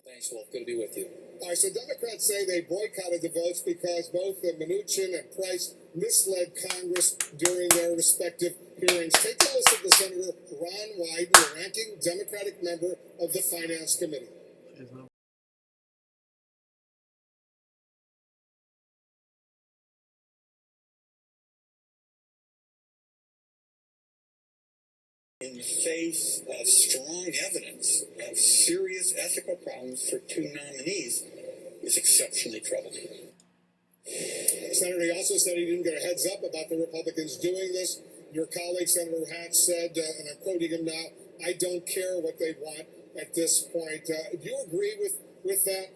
Thanks, Wolf. Good to be with you. All right, so Democrats say they boycotted the votes because both Mnuchin and Price misled Congress during their respective hearings. Take notice of the Senator Ron Wyden, the ranking Democratic member of the Finance Committee. In the face of strong evidence of serious ethical problems for two nominees is exceptionally troubling. Senator, he also said he didn't get a heads up about the Republicans doing this. Your colleague, Senator Hatch, said, and I'm quoting him now, "I don't care what they want at this point." Do you agree with that?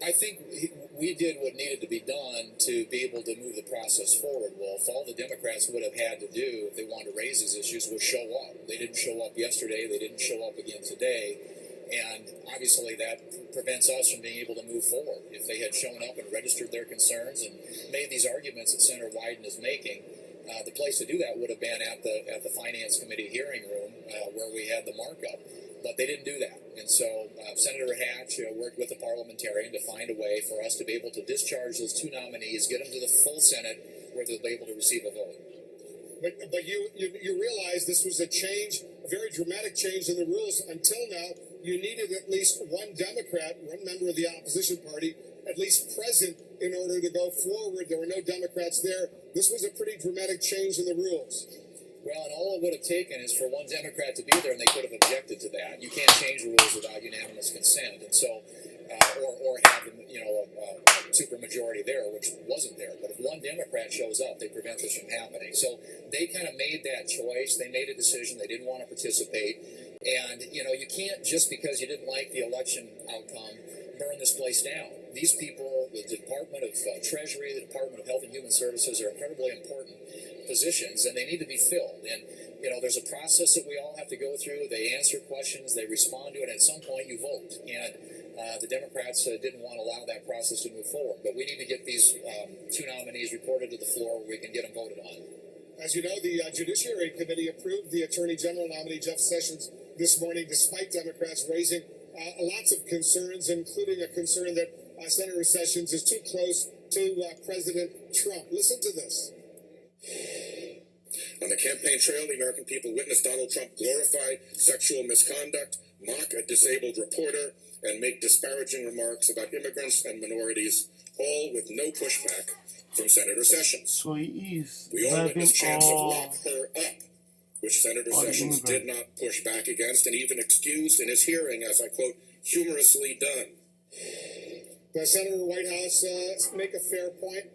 I think we did what needed to be done to be able to move the process forward, Wolf. All the Democrats would have had to do if they wanted to raise these issues was show up. They didn't show up yesterday. They didn't show up again today. And obviously that prevents us from being able to move forward. If they had shown up and registered their concerns and made these arguments that Senator Wyden is making, the place to do that would have been at the Finance Committee hearing room where we had the markup. But they didn't do that. And so Senator Hatch worked with the parliamentarian to find a way for us to be able to discharge those two nominees, get them to the full Senate where they'll be able to receive a vote. But you realize this was a change, a very dramatic change in the rules. Until now, you needed at least one Democrat, one member of the opposition party, at least present in order to go forward. There were no Democrats there. This was a pretty dramatic change in the rules. Well, and all it would have taken is for one Democrat to be there, and they could have objected to that. You can't change the rules without unanimous consent, and so, or have a supermajority there, which wasn't there. But if one Democrat shows up, they prevent this from happening. So they kind of made that choice. They made a decision. They didn't want to participate, and you can't just because you didn't like the election outcome burn this place down. These people, the Department of Treasury, the Department of Health and Human Services are incredibly important positions, and they need to be filled. And there's a process that we all have to go through. They answer questions, they respond to it, and at some point you vote. And the Democrats didn't want to allow that process to move forward. But we need to get these two nominees reported to the floor where we can get them voted on. As you know, the Judiciary Committee approved the Attorney General nominee Jeff Sessions this morning, despite Democrats raising lots of concerns, including a concern that Senator Sessions is too close to President Trump. Listen to this. On the campaign trail, the American people witnessed Donald Trump glorify sexual misconduct, mock a disabled reporter, and make disparaging remarks about immigrants and minorities, all with no pushback from Senator Sessions. So he is we all witnessed chants of all lock her up, which Senator Sessions did not push back against and even excused in his hearing as, I quote, humorously done. Does Senator Whitehouse make a fair point?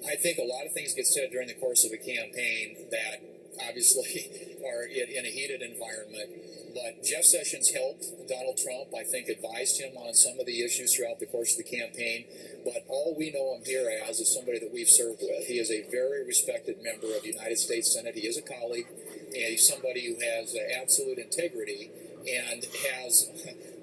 I think a lot of things get said during the course of a campaign that obviously are in a heated environment. But Jeff Sessions helped Donald Trump, I think advised him on some of the issues throughout the course of the campaign. But all we know him here as is somebody that we've served with. He is a very respected member of the United States Senate. He is a colleague, and he's somebody who has absolute integrity and has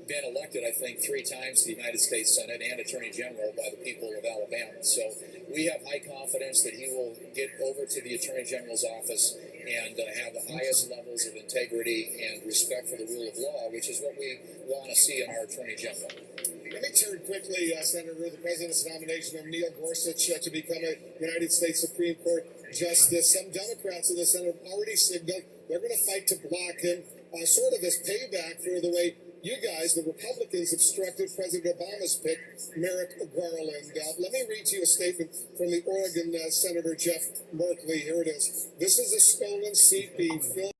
been elected, I think, 3 times to the United States Senate and Attorney General by the people of Alabama. So we have high confidence that he will get over to the Attorney General's office and have the highest levels of integrity and respect for the rule of law, which is what we want to see in our Attorney General. Let me turn quickly, Senator, the President's nomination of Neil Gorsuch to become a United States Supreme Court Justice. Some Democrats in the Senate have already signaled they're going to fight to block him, sort of as payback for the way you guys, the Republicans, obstructed President Obama's pick, Merrick Garland. Let me read to you a statement from the Oregon Senator Jeff Merkley. Here it is. This is a stolen seat being filled